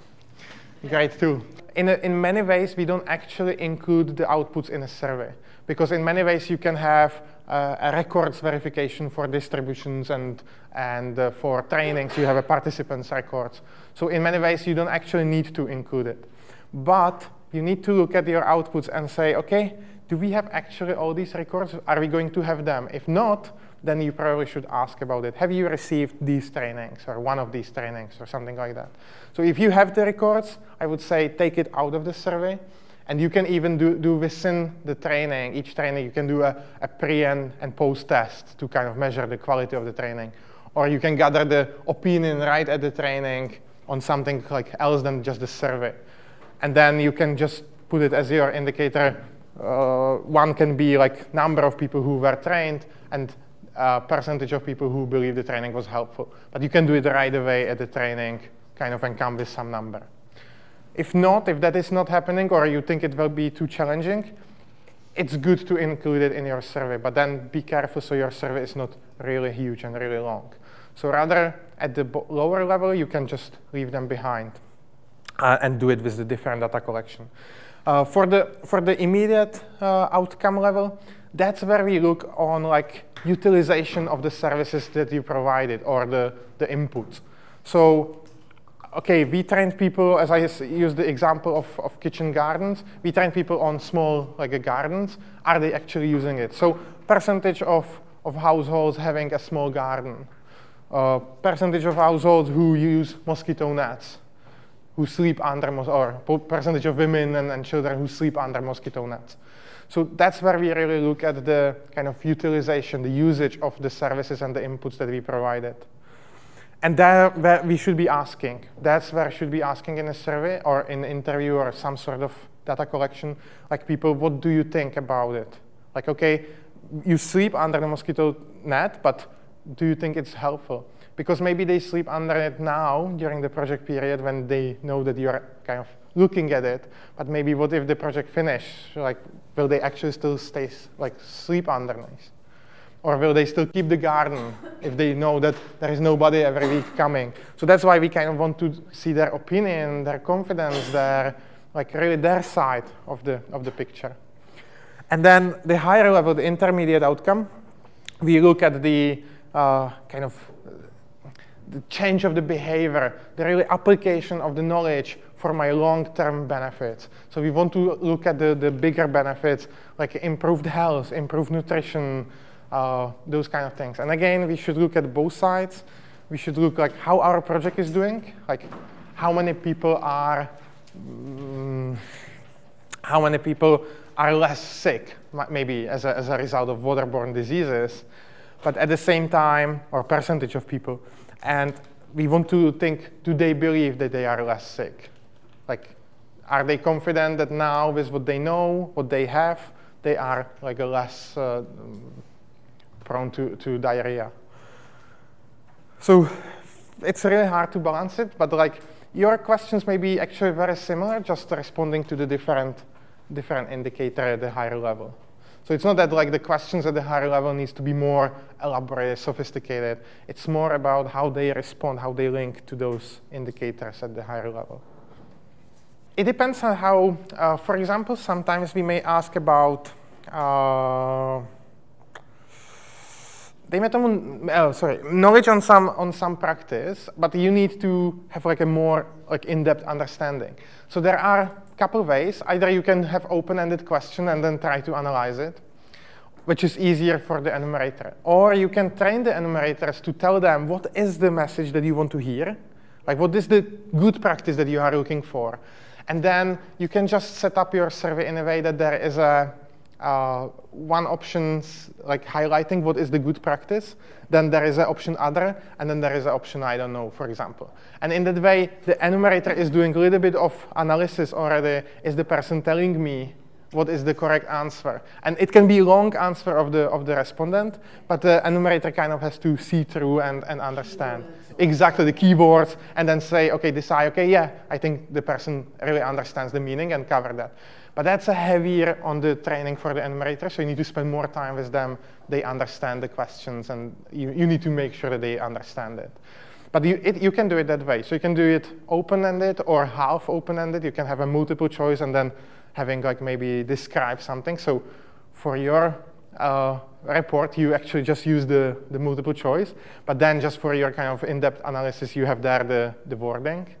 Great tool. In many ways, we don't actually include the outputs in a survey, because in many ways you can have a records verification for distributions and for trainings you have a participants records. So in many ways you don't actually need to include it. But you need to look at your outputs and say, okay, do we have actually all these records? Are we going to have them? If not, then you probably should ask about it. Have you received these trainings or one of these trainings or something like that? So if you have the records, I would say take it out of the survey. And you can even do within the training, each training, you can do a pre and post test to kind of measure the quality of the training. Or you can gather the opinion right at the training on something like else than just the survey. And then you can just put it as your indicator. One can be like number of people who were trained and percentage of people who believe the training was helpful. But you can do it right away at the training, kind of, and come with some number. If not, if that is not happening, or you think it will be too challenging, it's good to include it in your survey, but then be careful so your survey is not really huge and really long. So rather, at the lower level, you can just leave them behind and do it with the different data collection. For the immediate outcome level, that's where we look on like utilization of the services that you provided or the inputs. So, okay, we trained people, as I used the example of kitchen gardens, we trained people on small like gardens. Are they actually using it? So percentage of households having a small garden. Percentage of households who use mosquito nets, who sleep under, or percentage of women and children who sleep under mosquito nets. So that's where we really look at the kind of utilization, the usage of the services and the inputs that we provided. And there where we should be asking. That's where I should be asking in a survey or in an interview or some sort of data collection, like people, what do you think about it? Like, okay, you sleep under the mosquito net, but do you think it's helpful? Because maybe they sleep under it now during the project period when they know that you're kind of looking at it, but maybe what if the project finishes? Like, will they actually still stay, like, sleep underneath? Or will they still keep the garden if they know that there is nobody every week coming? So that's why we kind of want to see their opinion, their confidence, their, like, really their side of the picture. And then the higher level, the intermediate outcome, we look at the kind of the change of the behavior, the really application of the knowledge for my long-term benefits. So we want to look at the bigger benefits, like improved health, improved nutrition, those kind of things. And again, we should look at both sides. We should look like how our project is doing, like how many people are less sick, maybe as a result of waterborne diseases, but at the same time, or percentage of people. And we want to think, do they believe that they are less sick? Like, are they confident that now with what they know, what they have, they are like less prone to diarrhea? So it's really hard to balance it, but like your questions may be actually very similar, just responding to the different indicator at the higher level. So it's not that like the questions at the higher level needs to be more elaborate, sophisticated. It's more about how they respond, how they link to those indicators at the higher level. It depends on how, for example, sometimes we may ask about knowledge on some practice, but you need to have like a more like in-depth understanding. So there are a couple ways. Either you can have open-ended question and then try to analyze it, which is easier for the enumerator. Or you can train the enumerators to tell them what is the message that you want to hear, Like, what is the good practice that you are looking for? And then you can just set up your survey in a way that there is a one option, like highlighting what is the good practice. Then there is an option other, and then there is an option I don't know, for example. And in that way, the enumerator is doing a little bit of analysis already. Is the person telling me what is the correct answer? And it can be a long answer of the respondent, but the enumerator kind of has to see through and understand. Exactly, the keywords, and then say, okay, decide, okay, yeah, I think the person really understands the meaning and cover that. But that's a heavier on the training for the enumerator, so you need to spend more time with them. They understand the questions, and you need to make sure that they understand it. But you can do it that way. So you can do it open-ended or half open-ended. You can have a multiple choice and then having like maybe describe something. So for your report, you actually just use the multiple choice. But then just for your kind of in-depth analysis, you have there the wording.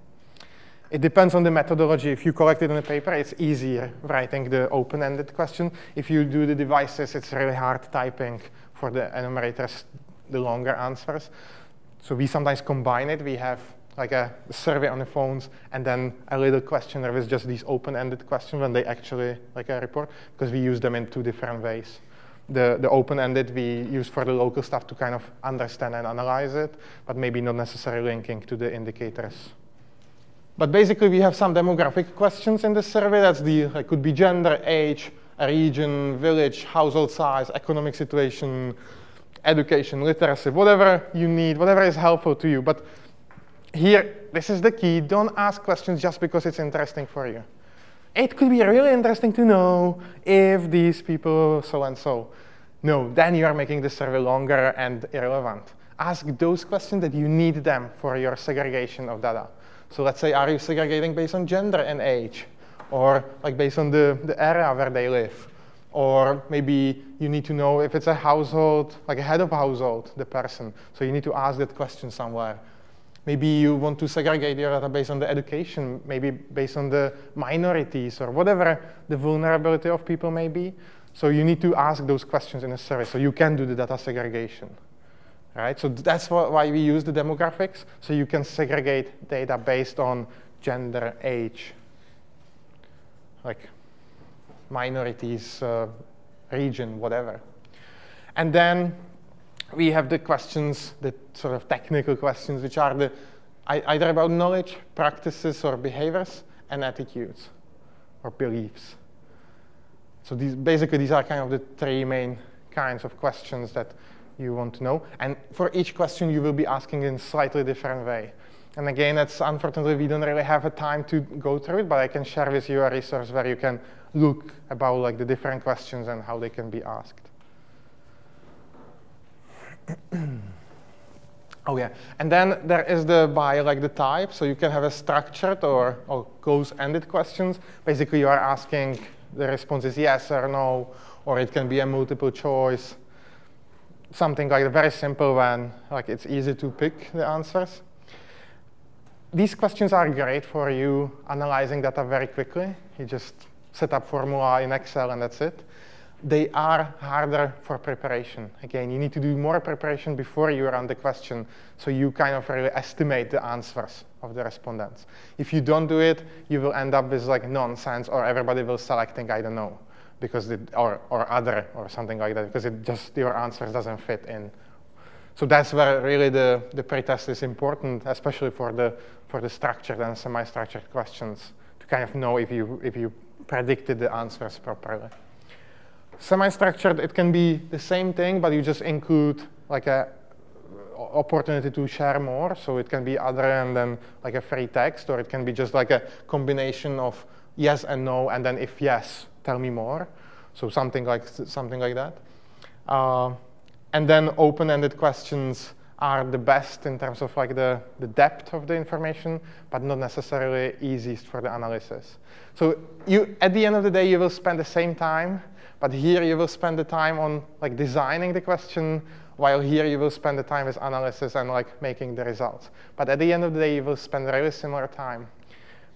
It depends on the methodology. If you collect it in a paper, it's easier writing the open-ended question. If you do the devices, it's really hard typing for the enumerators, the longer answers. So we sometimes combine it. We have like a survey on the phones and then a little questionnaire with just these open-ended questions when they actually like a report, because we use them in two different ways. The open-ended we use for the local stuff to kind of understand and analyze it, but maybe not necessarily linking to the indicators. But basically, we have some demographic questions in the survey. That's like could be gender, age, a region, village, household size, economic situation, education, literacy, whatever you need, whatever is helpful to you. But here, this is the key. Don't ask questions just because it's interesting for you. It could be really interesting to know if these people so and so. No, then you are making the survey longer and irrelevant. Ask those questions that you need them for your segregation of data. So let's say, are you segregating based on gender and age? Or like based on the area where they live? Or maybe you need to know if it's a household, like a head of household, the person. So you need to ask that question somewhere. Maybe you want to segregate your data based on the education, maybe based on the minorities, or whatever the vulnerability of people may be. So you need to ask those questions in a survey so you can do the data segregation. Right? So that's why we use the demographics, so you can segregate data based on gender, age, like minorities, region, whatever. And then we have the questions, the sort of technical questions, which are either about knowledge, practices, or behaviors, and attitudes, or beliefs. So basically, these are kind of the three main kinds of questions that you want to know. And for each question, you will be asking in a slightly different way. And again, unfortunately, we don't really have a time to go through it, but I can share with you a resource where you can look about like the different questions and how they can be asked. Oh yeah, and then there is by the type, so you can have a structured or close-ended questions. Basically, you are asking, the response is yes or no, or it can be a multiple choice. Something like very simple when like it's easy to pick the answers. These questions are great for you analyzing data very quickly. You just set up formula in Excel and that's it. They are harder for preparation. Again, you need to do more preparation before you run the question, so you kind of really estimate the answers of the respondents. If you don't do it, you will end up with like nonsense, or everybody will selecting I don't know, because or other or something like that, because it just your answers doesn't fit in. So that's where really the pretest is important, especially for the structured and semi-structured questions, to kind of know if you predicted the answers properly. Semi-structured, it can be the same thing, but you just include like a opportunity to share more. So it can be other and then like a free text, or it can be just like a combination of yes and no, and then if yes, tell me more. So something like that. And then open-ended questions are the best in terms of like the depth of the information, but not necessarily easiest for the analysis. So at the end of the day, you will spend the same time, but here you will spend the time on like designing the question, while here you will spend the time with analysis and like making the results. But at the end of the day, you will spend really similar time.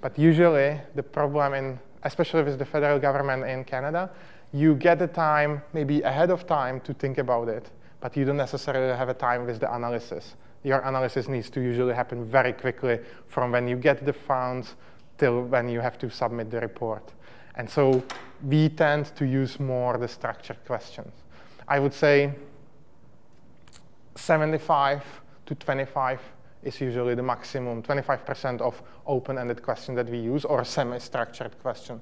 But usually the problem especially with the federal government in Canada, you get the time maybe ahead of time to think about it, but you don't necessarily have a time with the analysis. your analysis needs to usually happen very quickly from when you get the funds till when you have to submit the report. And so we tend to use more the structured questions. I would say 75 to 25 is usually the maximum, 25% of open-ended question that we use, or semi-structured question.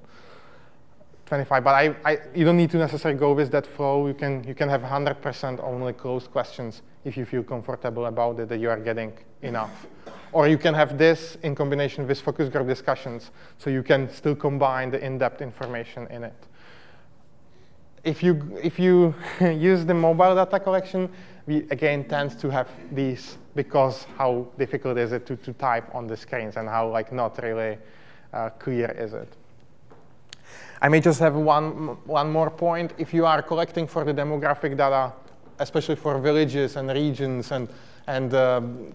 25, but you don't need to necessarily go with that flow. You can have 100% only closed questions if you feel comfortable about it, that you are getting enough. Or you can have this in combination with focus group discussions, so you can still combine the in-depth information in it. If you use the mobile data collection, we again tend to have these because how difficult is it to type on the screens and how not really clear is it. I may just have one more point. If you are collecting for the demographic data, especially for villages and regions and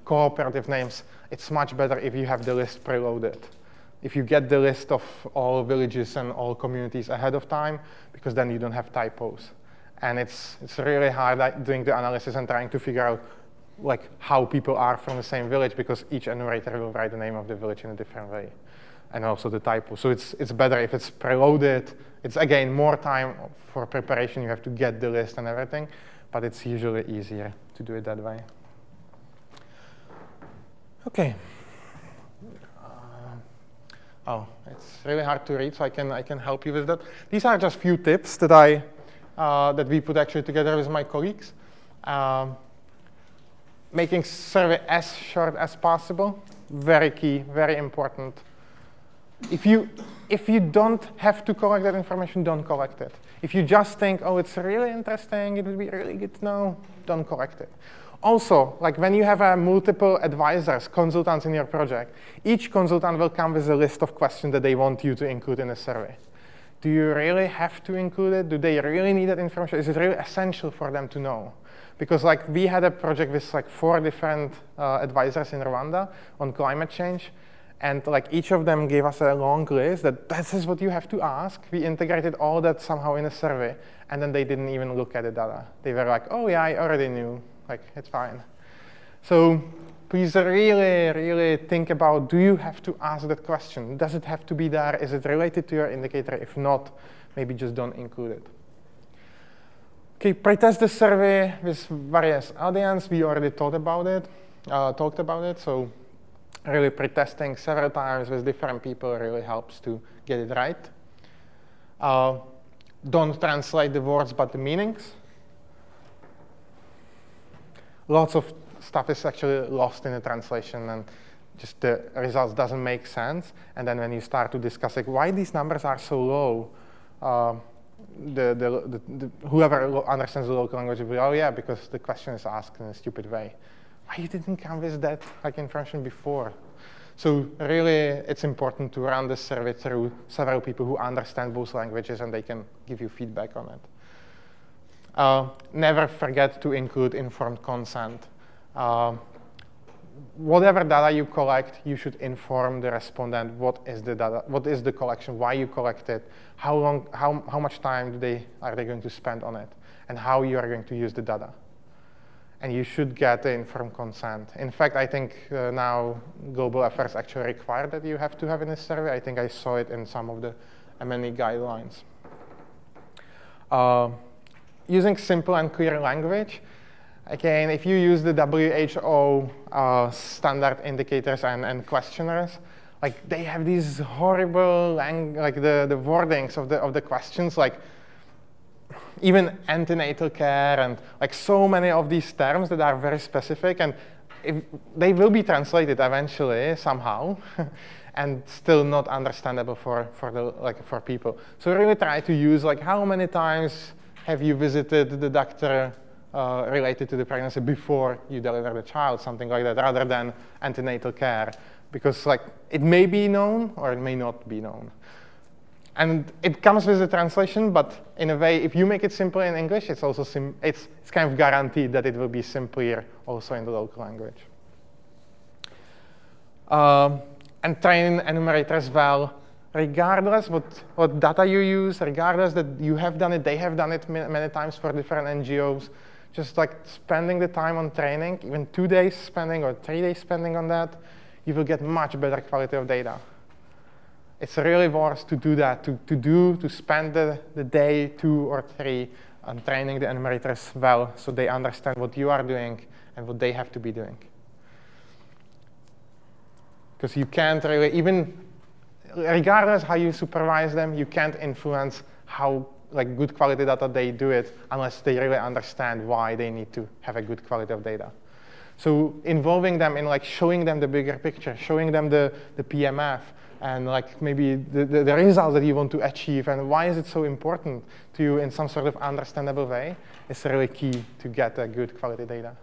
cooperative names, it's much better if you have the list preloaded. If you get the list of all villages and all communities ahead of time, because then you don't have typos. And it's really hard doing the analysis and trying to figure out how people are from the same village, because each enumerator will write the name of the village in a different way, and also the typo. So it's better if it's preloaded. It's, again, more time for preparation. You have to get the list and everything, but it's usually easier to do it that way. OK. Oh, it's really hard to read, so I can help you with that. These are just few tips that that we put actually together with my colleagues. Making survey as short as possible, very key, very important. If you don't have to collect that information, don't collect it. If you just think, oh, it's really interesting, it would be really good to know, don't collect it. Also, when you have multiple advisors, consultants in your project, each consultant will come with a list of questions that they want you to include in a survey. Do you really have to include it? Do they really need that information? Is it really essential for them to know? Because we had a project with 4 different advisors in Rwanda on climate change, and each of them gave us a long list that this is what you have to ask. We integrated all that somehow in a survey, and then they didn't even look at the data. They were like, oh yeah, I already knew. It's fine. So please really, really think about, do you have to ask that question? Does it have to be there? Is it related to your indicator? If not, maybe just don't include it. OK, pretest the survey with various audience. We already talked about it. So really pretesting several times with different people really helps to get it right. Don't translate the words, but the meanings. Lots of stuff is actually lost in the translation, and just the results doesn't make sense. And then when you start to discuss why these numbers are so low, whoever understands the local language will be, oh yeah, because the question is asked in a stupid way. Why you didn't come with that information before? So really, it's important to run the survey through several people who understand both languages, and they can give you feedback on it. Never forget to include informed consent. Whatever data you collect, you should inform the respondent what is the data, what is the collection, why you collect it, how much time are they going to spend on it, and how you are going to use the data. And you should get the informed consent. In fact, I think now global affairs actually require that you have to have in a survey. I think I saw it in some of the M&E guidelines. Using simple and clear language. Again, if you use the WHO standard indicators and questionnaires, they have these horrible, the wordings of the questions, even antenatal care and so many of these terms that are very specific, and they will be translated eventually somehow, and still not understandable for people. So really try to use how many times have you visited the doctor related to the pregnancy before you deliver the child, something like that, rather than antenatal care, because it may be known or it may not be known. And it comes with the translation, but in a way, if you make it simple in English, it's also it's kind of guaranteed that it will be simpler also in the local language. And train enumerators well. regardless what data you use, regardless that you have done it, they have done it many times for different NGOs, just like spending the time on training, even 2 days spending or 3 days spending on that, you will get much better quality of data. It's really worth to do that, to spend the day 2 or 3 on training the enumerators well so they understand what you are doing and what they have to be doing. Because you can't really, even regardless how you supervise them, you can't influence how good quality data they do it unless they really understand why they need to have a good quality of data. So involving them in showing them the bigger picture, showing them the PMF, and maybe the results that you want to achieve, and why is it so important to you in some sort of understandable way, is really key to get a good quality data.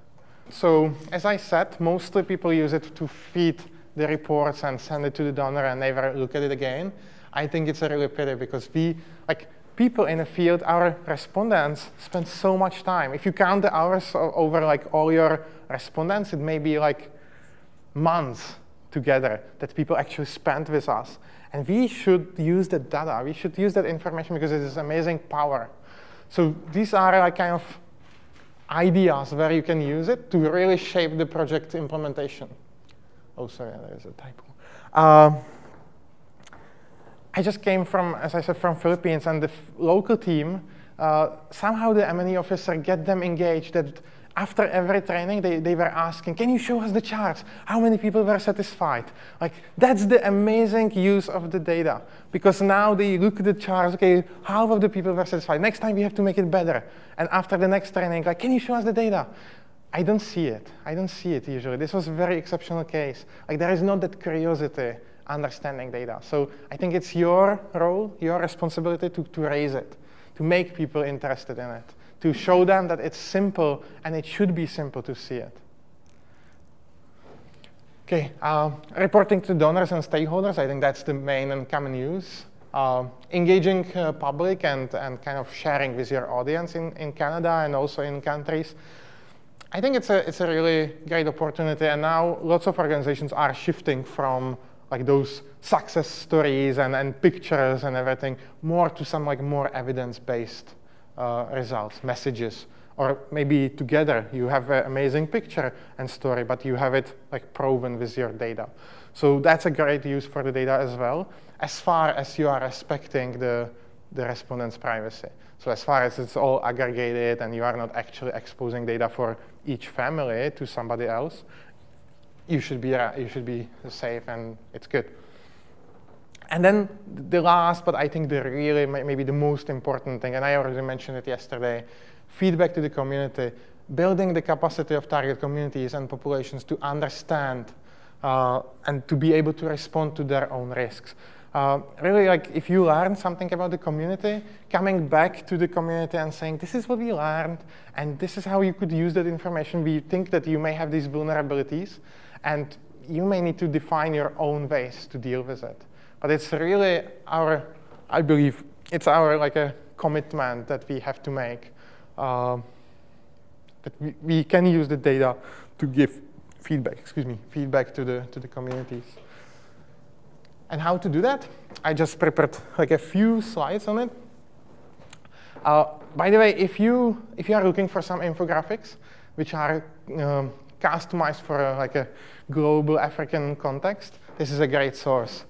So as I said, mostly people use it to feed the reports and send it to the donor and never look at it again. I think it's a really pity because people in the field, our respondents, spend so much time. If you count the hours over all your respondents, it may be months together that people actually spend with us. And we should use that data. We should use that information because it is amazing power. So these are kind of ideas where you can use it to really shape the project implementation. Oh, sorry, there's a typo. I just came from, as I said, from Philippines, and the local team, somehow the M&E officer get them engaged that after every training, they were asking, can you show us the charts? How many people were satisfied? That's the amazing use of the data. Because now they look at the charts, okay, half of the people were satisfied. Next time we have to make it better. And after the next training, can you show us the data? I don't see it. I don't see it usually. This was a very exceptional case. There is not that curiosity understanding data. So I think it's your role, your responsibility to raise it, to make people interested in it, to show them that it's simple and it should be simple to see it. Okay, reporting to donors and stakeholders, I think that's the main and common use. Engaging public and kind of sharing with your audience in Canada and also in countries. I think it's a really great opportunity, and now lots of organizations are shifting from those success stories and pictures and everything more to some more evidence-based results, messages, or maybe together you have an amazing picture and story, but you have it proven with your data. So that's a great use for the data as well, as far as you are respecting the respondent's privacy. So as far as it's all aggregated and you are not actually exposing data for each family to somebody else, you should be safe and it's good. And then the last, but I think the really maybe the most important thing, and I already mentioned it yesterday, feedback to the community, building the capacity of target communities and populations to understand and to be able to respond to their own risks. Really, if you learn something about the community, coming back to the community and saying, this is what we learned, and this is how you could use that information. We think that you may have these vulnerabilities, and you may need to define your own ways to deal with it. But it's really I believe, it's our a commitment that we have to make, that we can use the data to give feedback to the communities. And how to do that? I just prepared a few slides on it. By the way, if you are looking for some infographics which are customized for a global African context, this is a great source.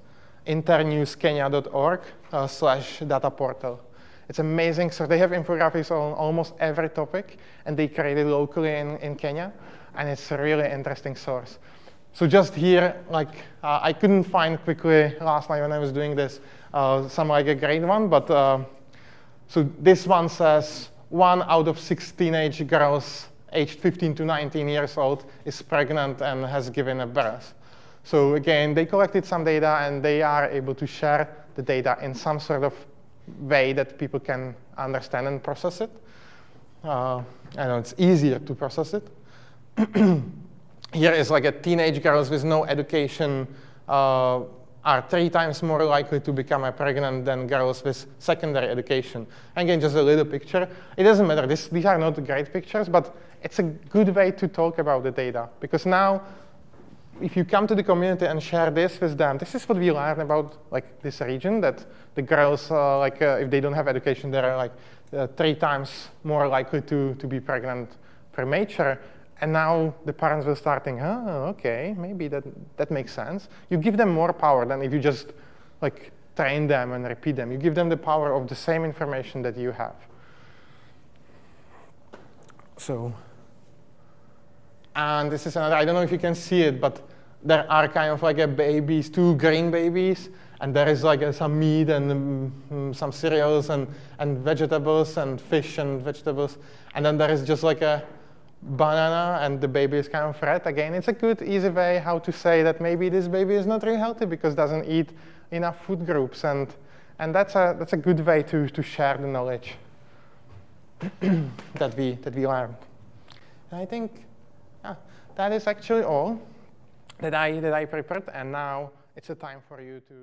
internewskenya.org/data portal. It's amazing. So they have infographics on almost every topic, and they create it locally in Kenya, and it's a really interesting source. So just here, I couldn't find quickly last night when I was doing this some a great one, but so this one says 1 out of 6 teenage girls aged 15 to 19 years old is pregnant and has given a birth. So again, they collected some data and they are able to share the data in some sort of way that people can understand and process it. I know it's easier to process it. Here is a teenage girls with no education are 3 times more likely to become pregnant than girls with secondary education. Again, just a little picture. It doesn't matter. These are not great pictures, but it's a good way to talk about the data. Because now if you come to the community and share this with them, this is what we learned about like this region, that the girls, if they don't have education, they're like 3 times more likely to be pregnant premature. And now the parents will start thinking, oh, okay, maybe that makes sense. You give them more power than if you just like train them and repeat them. You give them the power of the same information that you have. So, and this is another, I don't know if you can see it, but there are kind of like babies, 2 green babies, and there is like some meat and some cereals and vegetables and fish and vegetables. And then there is just like a banana and the baby is kind of red. Again, it's a good, easy way how to say that maybe this baby is not really healthy because it doesn't eat enough food groups. And that's a good way to share the knowledge that we learned. And I think that is actually all that I prepared. And now it's a time for you to